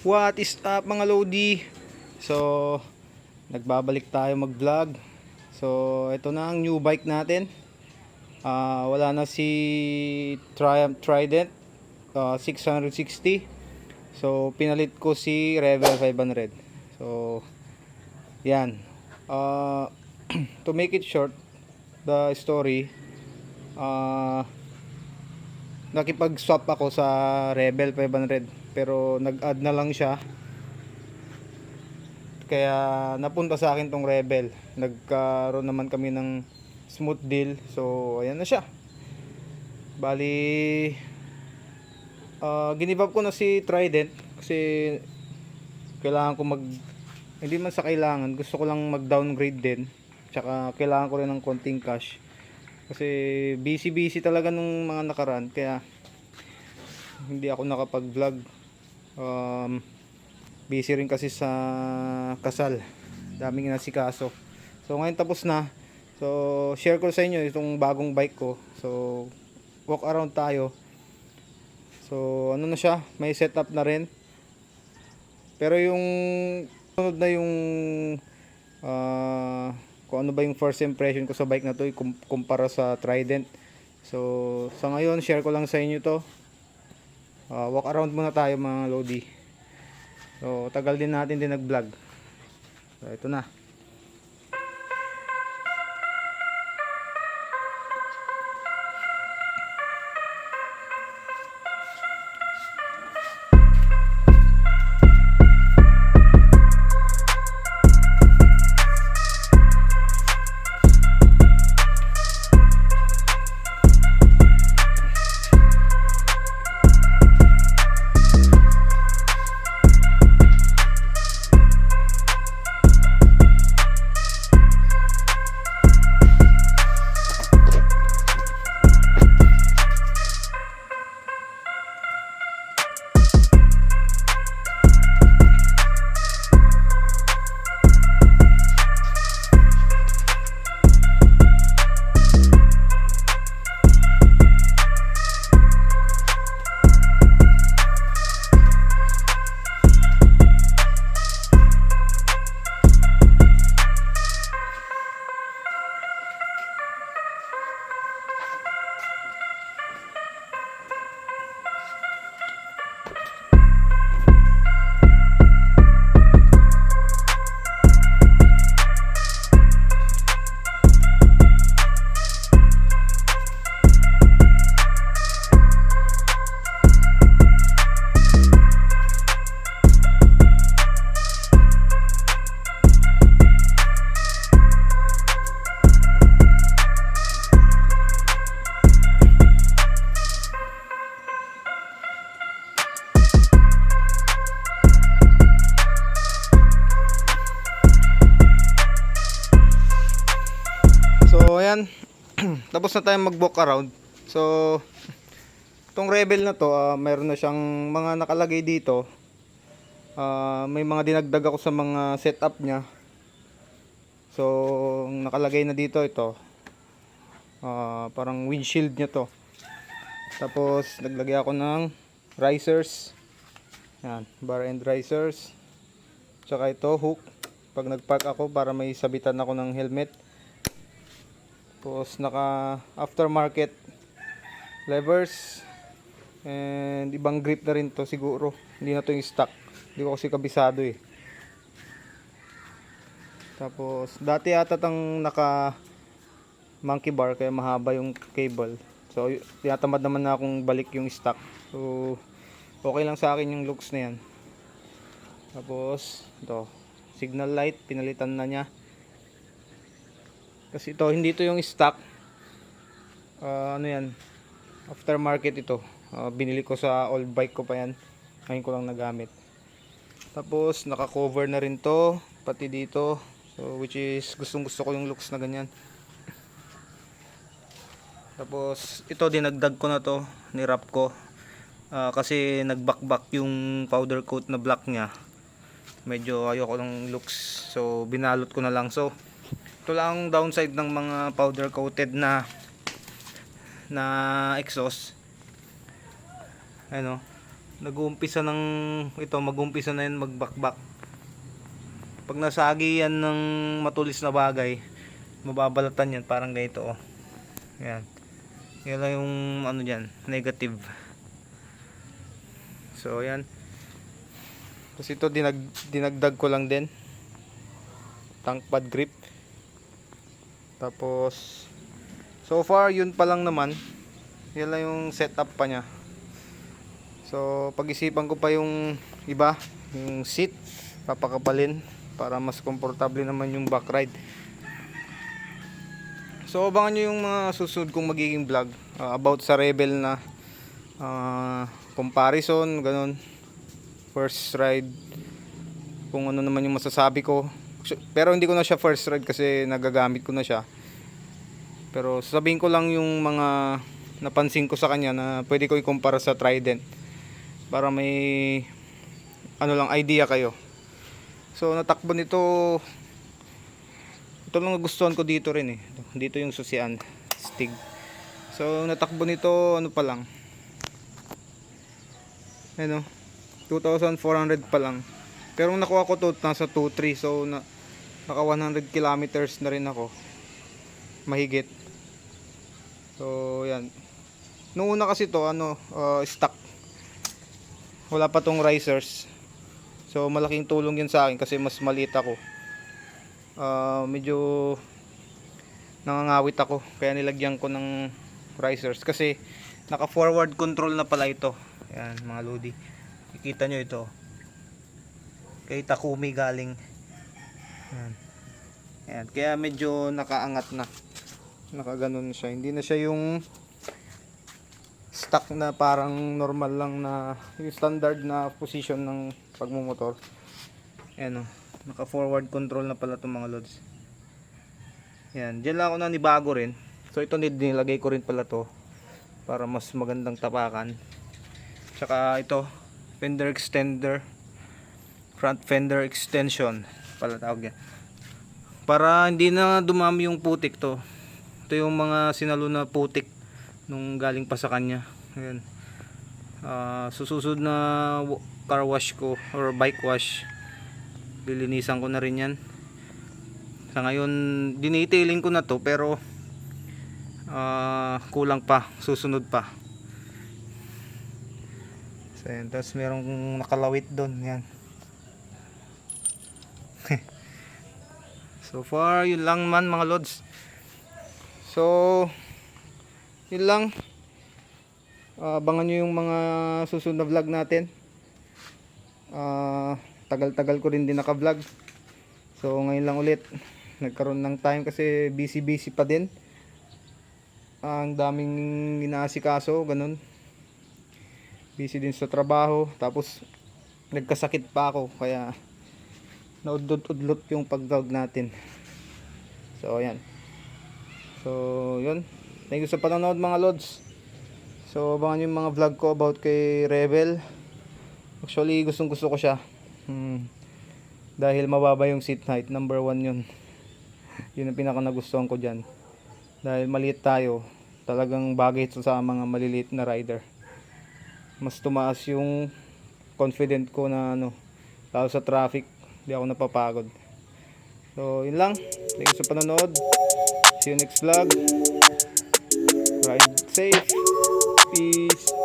What is up mga Lodi? So, nagbabalik tayo mag-vlog. So, ito na ang new bike natin. Wala na si Triumph Trident 660. So, pinalit ko si Rebel 500. So, yan. To make it short, the story, nakipag-swap ako sa Rebel 500 pero nag-add na lang siya, kaya napunta sa akin tong Rebel. Nagkaroon naman kami ng smooth deal, so ayan na siya. Bali, ginive up ko na si Trident kasi kailangan ko hindi man sa kailangan, gusto ko lang mag-downgrade din, tsaka kailangan ko rin ng konting cash kasi busy talaga nung mga nakaraan, kaya hindi ako nakapag-vlog. Busy rin kasi sa kasal, daming inasikaso. So ngayon tapos na, so share ko sa inyo itong bagong bike ko. So walk around tayo. So ano na siya, may setup na rin, pero yung sunod na yung kung ano ba yung first impression ko sa bike na to kumpara sa Trident. So sa ngayon share ko lang sa inyo to. Walk around muna tayo mga Lodi. So tagal din natin nag-vlog. So ito na. So ayan, tapos na tayong mag-walk around. So itong Rebel na to, mayroon na siyang mga nakalagay dito. May mga dinagdag ako sa mga setup niya. So nakalagay na dito ito, parang windshield niya to. Tapos naglagay ako ng risers. Yan, bar and risers. Tsaka ito hook pag nagpark ako para may sabitan ako ng helmet. Tapos naka aftermarket levers and ibang grip na rin to siguro. Hindi na to yung stock. Hindi ko kasi kabisado eh. Tapos dati ata tang naka monkey bar kaya mahaba yung cable. So tinatamad naman na akong balik yung stock. So okay lang sa akin yung looks na yan. Tapos ito, signal light pinalitan na niya. Kasi ito, hindi ito yung stock. Ano yan, aftermarket ito. Binili ko sa old bike ko pa yan. Ngayon ko lang nagamit. Tapos naka-cover na rin to, pati dito. So which is gustong gusto ko yung looks na ganyan. Tapos ito dinagdag ko na to, ni-wrap ko. Kasi nagbakbak yung powder coat na black niya. Medyo ayoko ng looks. So binalot ko na lang. So ito lang ang downside ng mga powder coated na exhaust. Ano, nag-uumpisa ng ito, mag-uumpisa na yan magbakbak. Pag nasagi yan ng matulis na bagay, mababalatan yan parang ganito oh. Yan. Yan lang yung ano diyan, negative. So yan. Tapos ito dinagdag ko lang din. Tank pad grip. Tapos so far yun pa lang naman. Yan lang yung setup pa niya. So pag-isipan ko pa yung iba, yung seat papakapalin para mas komportable naman yung back ride. So abangan nyo yung mga susunod kong magiging vlog about sa Rebel na comparison, ganun, first ride, kung ano naman yung masasabi ko. Pero hindi ko na siya first ride kasi nagagamit ko na siya. Pero sasabihin ko lang yung mga napansin ko sa kanya na pwede ko ikumpara sa Trident para may ano lang idea kayo. So natakbo nito, ito lang nagustuhan ko dito rin eh. Dito yung susian, Stig. So natakbo nito ano pa lang. Ano, 2,400 pa lang. Pero nakuha ko to nasa 2,300, so naka 100 kilometers na rin ako. Mahigit. So yan. Noong una kasi to ano, stock. Wala pa tong risers. So malaking tulong yun sa akin kasi mas maliit ako. Medyo nangangawit ako kaya nilagyan ko ng risers kasi naka forward control na pala ito. Ayan mga lodi, kikita nyo ito kay Takumi galing. Ayan. Ayan. Kaya medyo nakaangat na, nakaganon siya, hindi na siya yung stock na parang normal lang na yung standard na position ng pagmumotor. Ayan o, naka forward control na pala itong mga loads. Ayan, dyan lang ako na nibago rin. So ito nilagay ko rin pala to para mas magandang tapakan. Tsaka ito, fender extender, front fender extension pala tawag yan, para hindi na dumami yung putik to. Ito yung mga sinalo na putik nung galing pa sa kanya. Ayan. Susunod na car wash ko or bike wash, lilinisan ko na rin yan. Sa ngayon dinetailing ko na to pero kulang pa, susunod pa. So yan, tapos merong nakalawit doon yan. So far yun lang man mga lods. So yun lang. Abangan nyo yung mga susunod na vlog natin. Tagal-tagal ko rin din naka-vlog. So ngayon lang ulit nagkaroon ng time kasi busy pa din. Ang daming inaasikaso, ganun. Busy din sa trabaho, tapos nagkasakit pa ako kaya naudlot-udlot yung pag-vlog natin. So ayan. So yun. Thank you sa panonood mga lods. So abangan yung mga vlog ko about kay Rebel. Actually gustong gusto ko siya. Dahil mababa yung seat height, number 1 yun. Yun ang pinaka nagustuhan ko dyan. Dahil maliit tayo, talagang bagay ito sa mga maliliit na rider. Mas tumaas yung confident ko na ano, lalo sa traffic, di ako napapagod. So yun lang. Thank you sa panonood. See you next vlog. Ride safe. Peace.